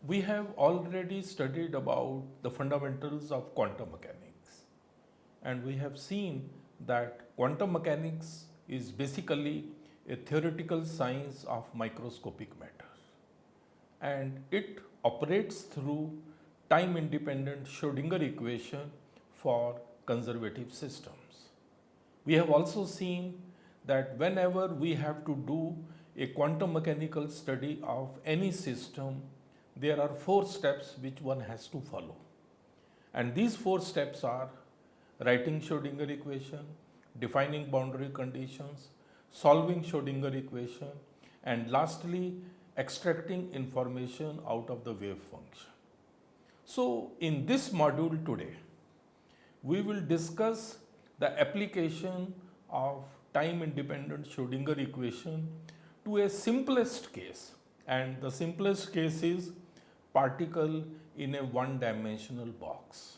We have already studied about the fundamentals of quantum mechanics, and we have seen that quantum mechanics is basically a theoretical science of microscopic matter, and it operates through time independent Schrodinger equation for conservative systems. We have also seen that whenever we have to do a quantum mechanical study of any system, there are four steps which one has to follow. And these four steps are writing Schrodinger equation, defining boundary conditions, solving Schrodinger equation, and lastly, extracting information out of the wave function. So, in this module today, we will discuss the application of time independent Schrodinger equation to a simplest case, and the simplest case is particle in a one-dimensional box.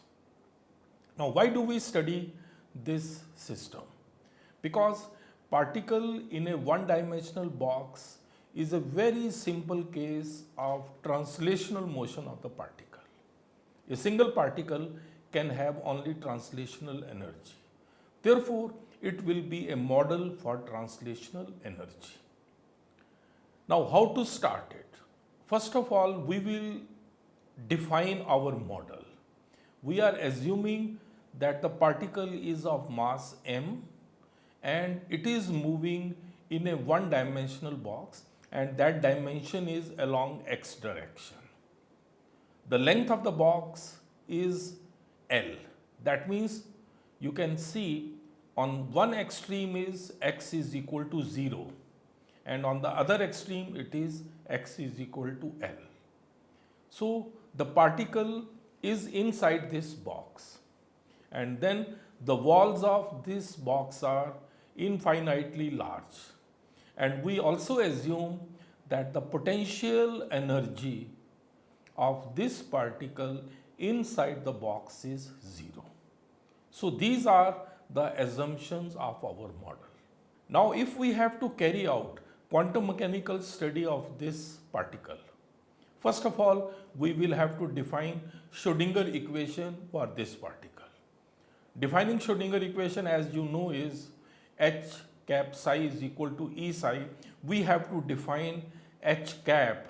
Now, why do we study this system? Because particle in a one-dimensional box is a very simple case of translational motion of the particle. A single particle can have only translational energy. Therefore, it will be a model for translational energy. Now, how to start it? First of all, we will define our model. We are assuming that the particle is of mass m and it is moving in a one-dimensional box, and that dimension is along x direction. The length of the box is L. That means you can see on one extreme is x is equal to 0, and on the other extreme it is x is equal to L. So, the particle is inside this box, and then the walls of this box are infinitely large, and we also assume that the potential energy of this particle inside the box is 0. So, these are the assumptions of our model. Now, if we have to carry out quantum mechanical study of this particle, first of all, we will have to define Schrodinger equation for this particle. Defining Schrodinger equation, as you know, is h cap psi is equal to E psi. We have to define h cap,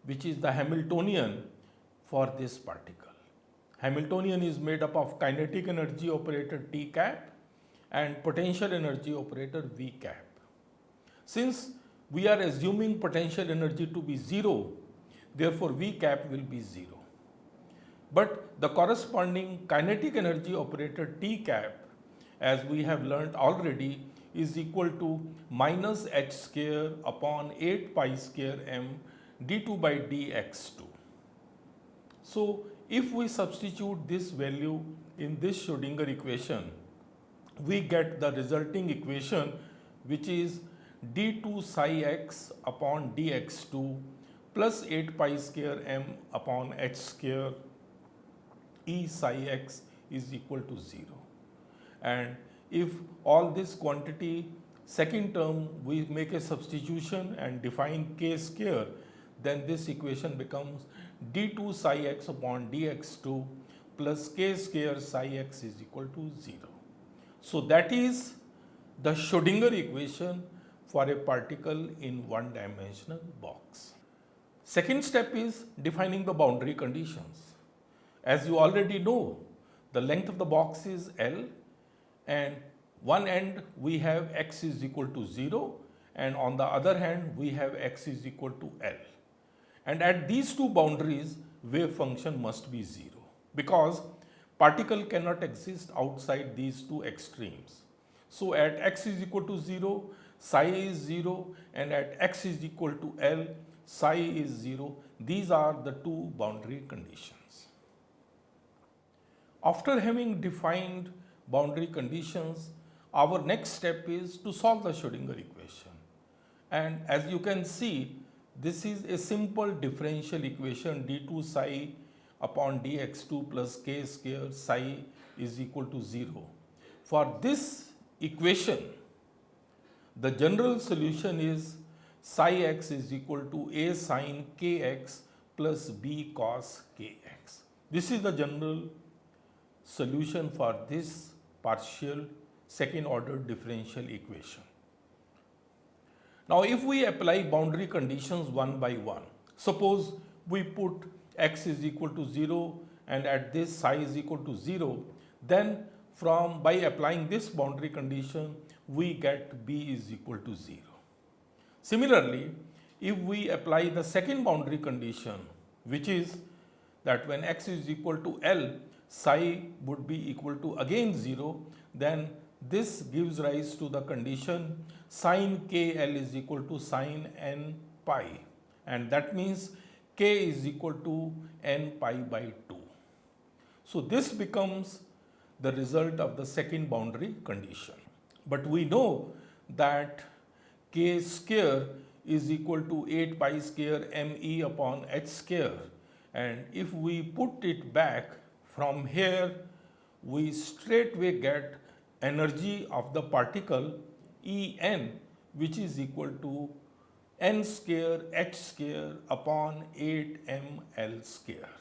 which is the Hamiltonian for this particle. Hamiltonian is made up of kinetic energy operator T cap and potential energy operator V cap. Since we are assuming potential energy to be 0, therefore V cap will be 0. But the corresponding kinetic energy operator T cap, as we have learnt already, is equal to minus h square upon 8 pi square m d2 by dx2. So, if we substitute this value in this Schrodinger equation, we get the resulting equation, which is d2 psi x upon dx2 plus 8 pi square m upon h square E psi x is equal to 0. And if all this quantity, second term, we make a substitution and define k square, then this equation becomes d2 psi x upon dx2 plus k square psi x is equal to 0. So, that is the Schrodinger equation for a particle in one-dimensional box. Second step is defining the boundary conditions. As you already know, the length of the box is L, and one end we have x is equal to 0, and on the other hand we have x is equal to L. And at these two boundaries, wave function must be 0, because particle cannot exist outside these two extremes. So, at x is equal to 0, psi is 0, and at x is equal to L, psi is 0. These are the two boundary conditions. After having defined boundary conditions, our next step is to solve the Schrodinger equation. And as you can see, this is a simple differential equation d2 psi upon dx2 plus k square psi is equal to 0. For this equation, the general solution is psi x is equal to a sine kx plus b cos kx. This is the general solution for this partial second order differential equation. Now, if we apply boundary conditions one by one, suppose we put x is equal to 0 and at this psi is equal to 0, then by applying this boundary condition, we get b is equal to 0. Similarly, if we apply the second boundary condition, which is that when x is equal to L, psi would be equal to again 0, then this gives rise to the condition sin kl is equal to sin n pi, and that means k is equal to n pi by 2. So this becomes the result of the second boundary condition. But we know that k square is equal to 8 pi square me upon h square, and if we put it back from here, we straightway get energy of the particle En, which is equal to n square h square upon 8ml square.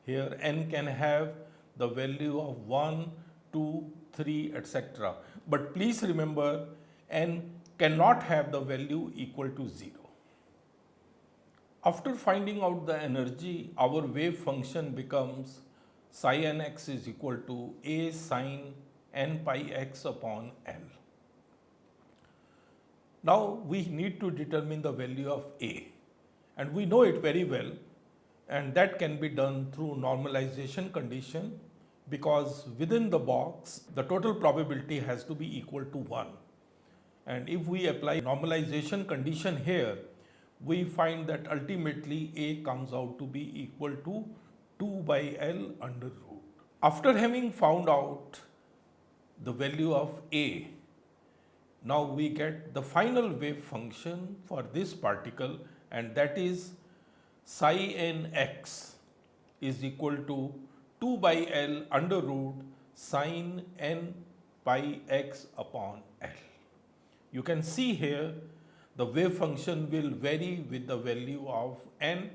Here n can have the value of 1, 2, 3, etc. But please remember, n cannot have the value equal to 0. After finding out the energy, our wave function becomes psi nx is equal to a sin n pi x upon L. Now we need to determine the value of a, and we know it very well, and that can be done through normalization condition, because within the box the total probability has to be equal to 1. And if we apply normalization condition here, we find that ultimately a comes out to be equal to 2 by L under root. After having found out the value of a, now we get the final wave function for this particle, and that is psi nx is equal to 2 by L under root sin n pi x upon L. You can see here the wave function will vary with the value of n,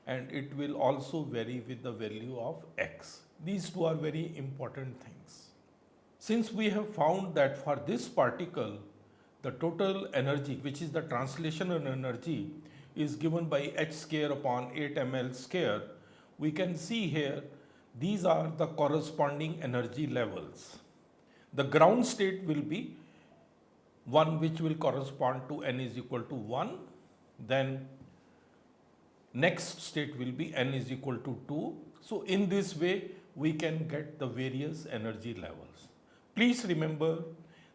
and it will also vary with the value of x. These two are very important things. Since we have found that for this particle, the total energy, which is the translational energy, is given by h square upon 8ml square, we can see here these are the corresponding energy levels. The ground state will be one which will correspond to n is equal to 1, then next state will be n is equal to 2. So in this way we can get the various energy levels. Please remember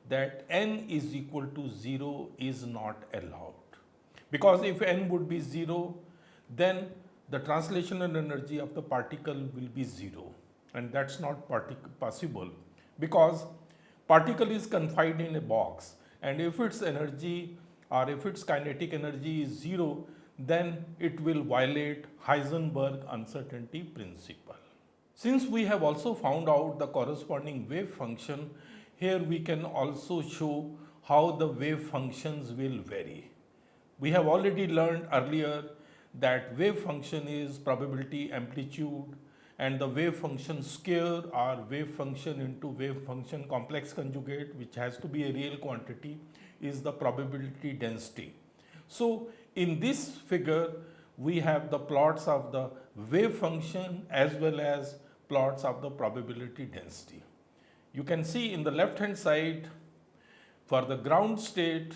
that n is equal to 0 is not allowed, because if n would be 0, then the translational energy of the particle will be 0, and that's not possible, because particle is confined in a box, and if its energy or if its kinetic energy is 0, then it will violate Heisenberg uncertainty principle. Since we have also found out the corresponding wave function, here we can also show how the wave functions will vary. We have already learned earlier that wave function is probability amplitude, and the wave function square or wave function into wave function complex conjugate, which has to be a real quantity, is the probability density. So in this figure we have the plots of the wave function as well as plots of the probability density. You can see in the left hand side for the ground state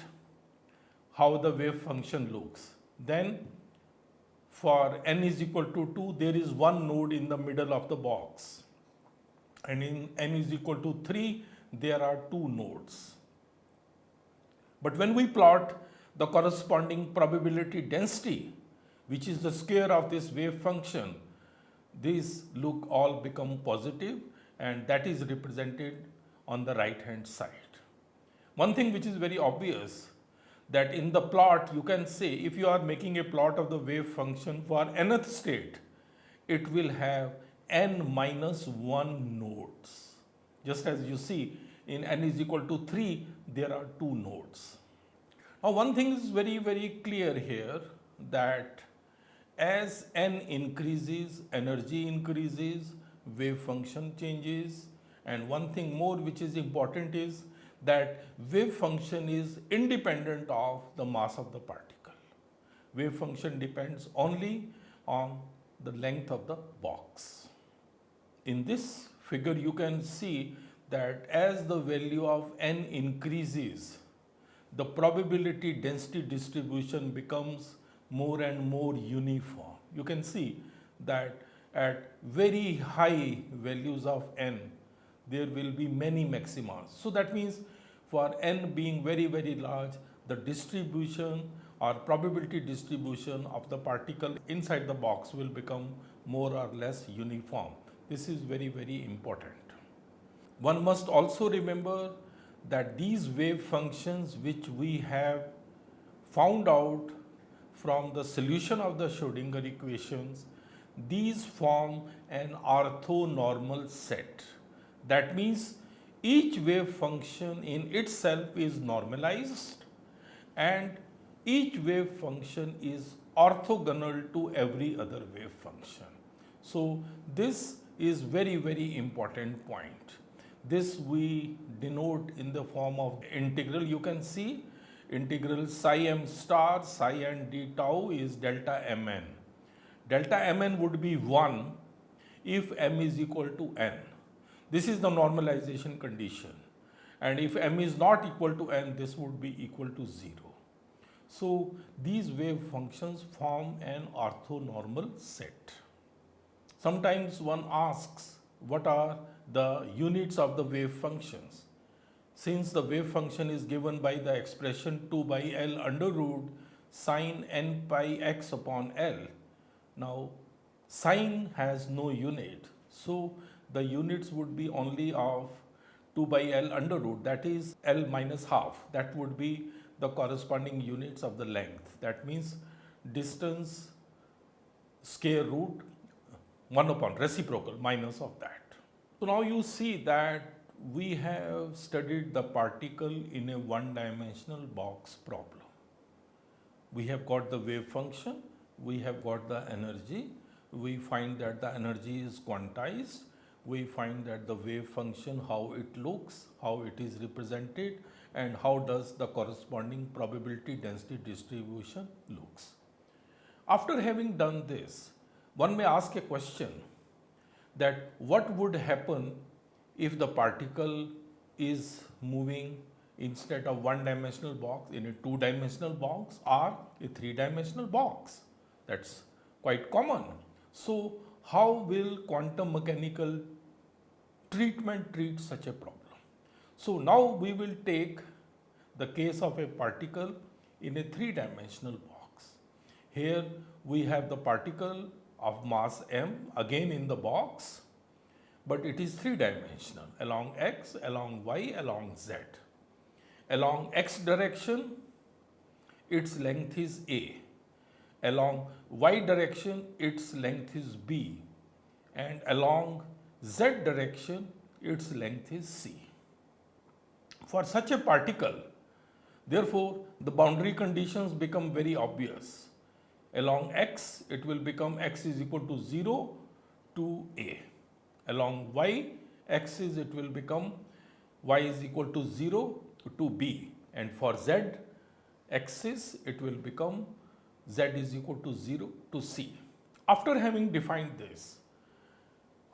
how the wave function looks. Then for n is equal to 2, there is one node in the middle of the box, and in n is equal to 3, there are two nodes. But when we plot the corresponding probability density, which is the square of this wave function, these all become positive, and that is represented on the right hand side. One thing which is very obvious, that in the plot you can say, if you are making a plot of the wave function for nth state, it will have n minus 1 nodes. Just as you see in n is equal to 3, there are two nodes. Now one thing is very clear here, that as n increases, energy increases, wave function changes, and one thing more which is important is that wave function is independent of the mass of the particle. Wave function depends only on the length of the box. In this figure, you can see that as the value of n increases, the probability density distribution becomes more and more uniform. You can see that at very high values of n, there will be many maxima. So that means for n being very, very large, the distribution or probability distribution of the particle inside the box will become more or less uniform. This is very, very important. One must also remember that these wave functions which we have found out from the solution of the Schrodinger equations, these form an orthonormal set. That means each wave function in itself is normalized and each wave function is orthogonal to every other wave function. So this is very, very important point. This we denote in the form of integral. You can see integral psi m star psi n d tau is delta mn. Delta mn would be 1 if m is equal to n. This is the normalization condition. And if m is not equal to n, this would be equal to 0. So these wave functions form an orthonormal set. Sometimes one asks, what are the units of the wave functions? Since the wave function is given by the expression 2 by L under root sine n pi x upon L. Now, sine has no unit. So, the units would be only of 2 by L under root, that is L minus half. That would be the corresponding units of the length. That means distance square root 1 upon reciprocal minus of that. So now you see that we have studied the particle in a one-dimensional box problem. We have got the wave function, we have got the energy, we find that the energy is quantized, we find that the wave function, how it looks, how it is represented, and how does the corresponding probability density distribution looks. After having done this, one may ask a question that what would happen if the particle is moving instead of one-dimensional box in a two-dimensional box or a three-dimensional box. That's quite common. So how will quantum mechanical treatment treat such a problem? So now we will take the case of a particle in a three-dimensional box. Here we have the particle of mass m again in the box, but it is three-dimensional along x, along y, along z. Along x direction, its length is a. Along y direction, its length is b. And along z direction, its length is c. For such a particle, therefore, the boundary conditions become very obvious. Along x, it will become x is equal to 0 to a. Along y axis, it will become y is equal to 0 to b. And for z axis, it will become z is equal to 0 to c. After having defined this,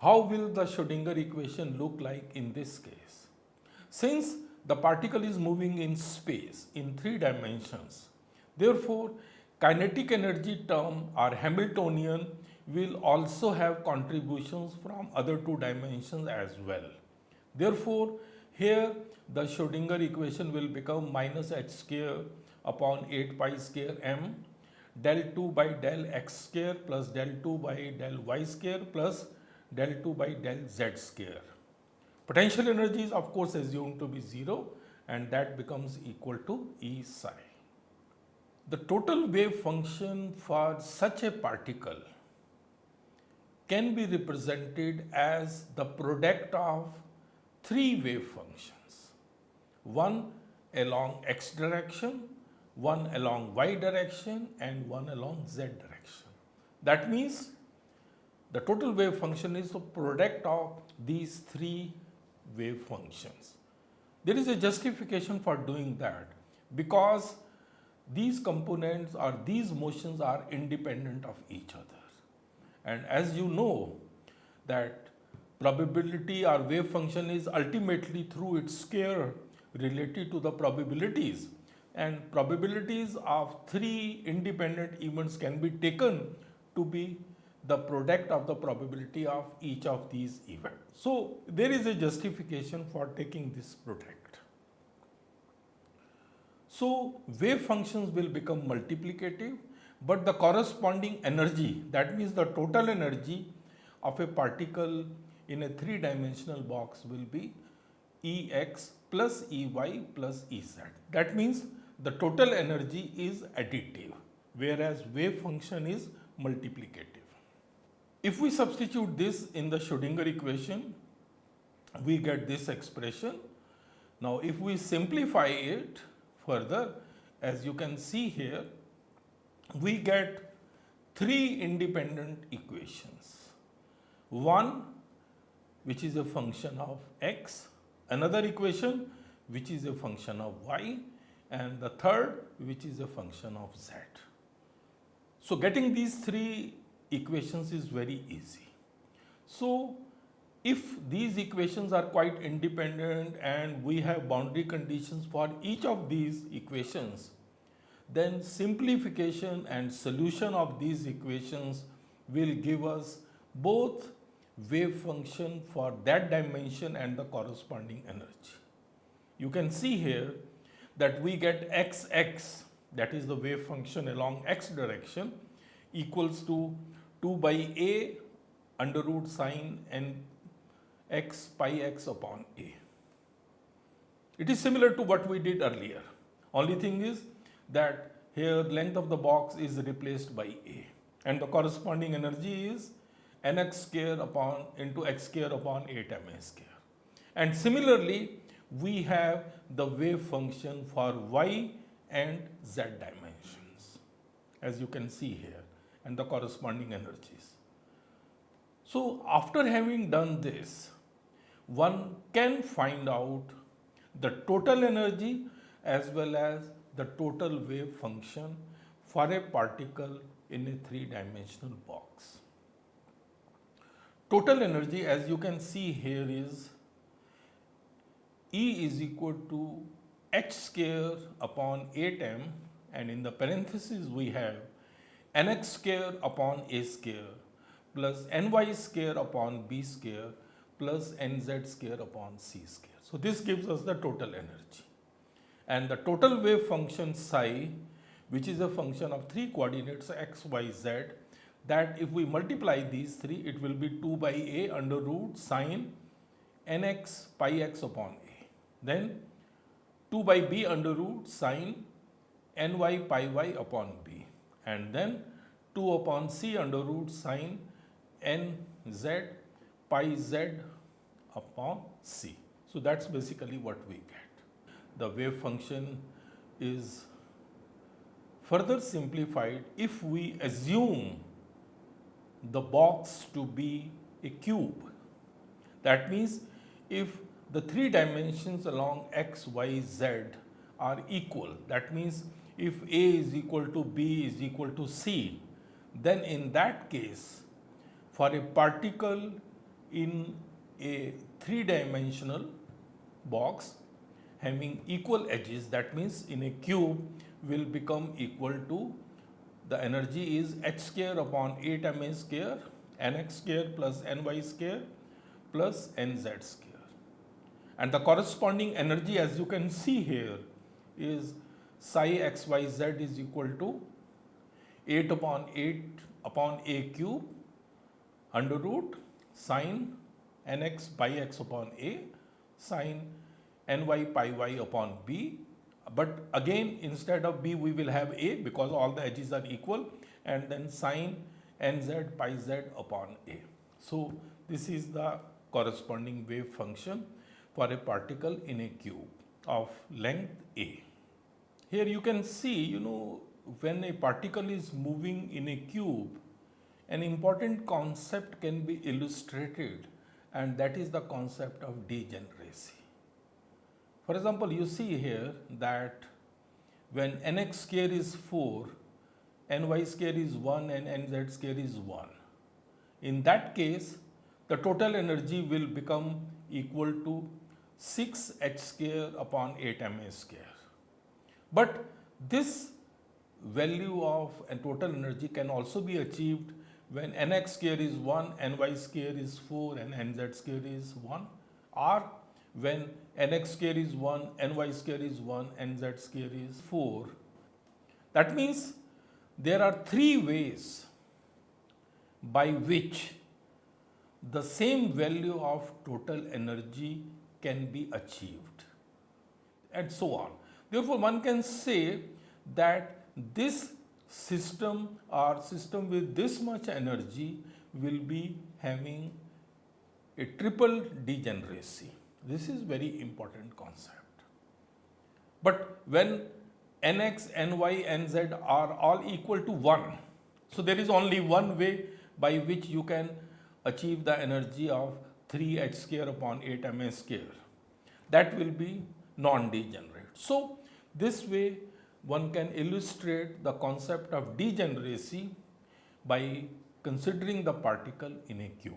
how will the Schrodinger equation look like in this case? Since the particle is moving in space in three dimensions, therefore, kinetic energy term or Hamiltonian will also have contributions from other two dimensions as well. Therefore, here the Schrodinger equation will become minus h square upon 8 pi square m del 2 by del x square plus del 2 by del y square plus del 2 by del z square. Potential energy is of course assumed to be 0 and that becomes equal to E psi. The total wave function for such a particle can be represented as the product of three wave functions, one along x direction, one along y direction and one along z direction. That means the total wave function is the product of these three wave functions. There is a justification for doing that because these components or these motions are independent of each other. And as you know that probability or wave function is ultimately through its square related to the probabilities, and probabilities of three independent events can be taken to be the product of the probability of each of these events. So there is a justification for taking this product. So wave functions will become multiplicative, but the corresponding energy, that means the total energy of a particle in a three-dimensional box, will be Ex plus Ey plus Ez. That means the total energy is additive, whereas wave function is multiplicative. If we substitute this in the Schrodinger equation, we get this expression. Now, if we simplify it further, as you can see here, we get three independent equations. One which is a function of x, another equation which is a function of y, and the third which is a function of z. So getting these three equations is very easy. So if these equations are quite independent and we have boundary conditions for each of these equations, then simplification and solution of these equations will give us both wave function for that dimension and the corresponding energy. You can see here that we get xx, that is the wave function along x direction, equals to 2 by a under root sine n x pi x upon a. It is similar to what we did earlier. Only thing is that here length of the box is replaced by a, and the corresponding energy is nx square upon into x square upon 8ma square. And similarly, we have the wave function for y and z dimensions, as you can see here, and the corresponding energies. So after having done this, one can find out the total energy as well as the total wave function for a particle in a three-dimensional box. Total energy, as you can see here, is E is equal to h square upon 8m, and in the parentheses we have nx square upon a square plus ny square upon b square plus nz square upon c square. So this gives us the total energy. And the total wave function psi, which is a function of three coordinates x, y, z, that if we multiply these three, it will be 2 by a under root sine nx pi x upon a. Then 2 by b under root sine ny pi y upon b. And then 2 upon c under root sine nz pi z upon c. So that's basically what we get. The wave function is further simplified if we assume the box to be a cube. That means if the three dimensions along x, y, z are equal, that means if a is equal to b is equal to c, then in that case, for a particle in a three-dimensional box having equal edges, that means in a cube will become equal to, the energy is h square upon 8ma square, nx square plus ny square plus nz square. And the corresponding energy, as you can see here, is psi xyz is equal to 8 upon 8 upon a cube under root sine nx pi x upon a sine ny pi y upon b. But again, instead of b, we will have a because all the edges are equal, and then sine nz pi z upon a. So this is the corresponding wave function for a particle in a cube of length a. Here you can see, when a particle is moving in a cube, an important concept can be illustrated, and that is the concept of degeneracy. For example, you see here that when nx square is 4, ny square is 1 and nz square is 1. In that case, the total energy will become equal to 6h square upon 8ma square. But this value of a total energy can also be achieved when nx square is 1, ny square is 4 and nz square is 1, or when nx square is 1, ny square is 1, nz square is 4. That means there are three ways by which the same value of total energy can be achieved, and so on. Therefore, one can say that this system or system with this much energy will be having a triple degeneracy. This is very important concept. But when nx, ny, nz are all equal to 1, so there is only one way by which you can achieve the energy of 3h square upon 8ma square. That will be non-degenerate. So this way one can illustrate the concept of degeneracy by considering the particle in a cube.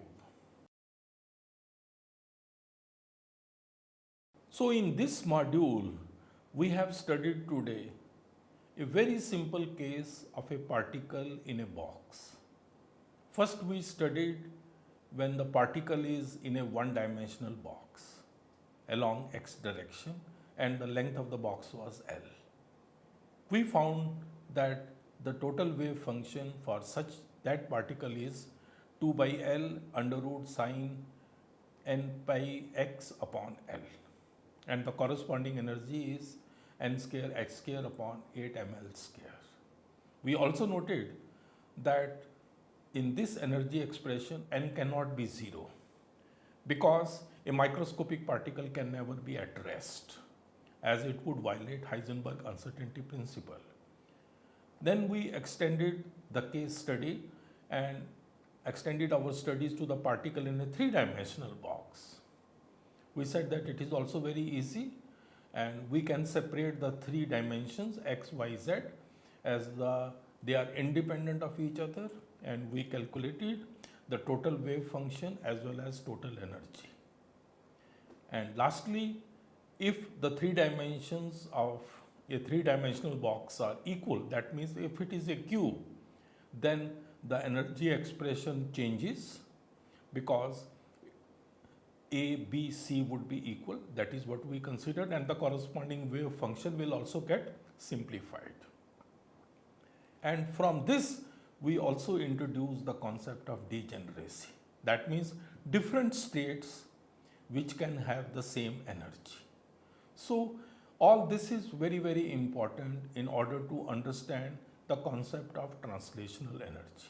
So in this module, we have studied today a very simple case of a particle in a box. First, we studied when the particle is in a one-dimensional box along x direction and the length of the box was L. We found that the total wave function for such that particle is 2 by L under root sine n pi x upon L, and the corresponding energy is n square h square upon 8 ml square. We also noted that in this energy expression n cannot be 0 because a microscopic particle can never be at rest, as it would violate Heisenberg uncertainty principle. Then we extended the case study and extended our studies to the particle in a three-dimensional box. We said that it is also very easy and we can separate the three dimensions x, y, z as they are independent of each other, and we calculated the total wave function as well as total energy. And lastly, if the three dimensions of a three-dimensional box are equal, that means if it is a cube, then the energy expression changes because A, B, C would be equal. That is what we considered, and the corresponding wave function will also get simplified. And from this, we also introduce the concept of degeneracy. That means different states which can have the same energy. So all this is very, very important in order to understand the concept of translational energy.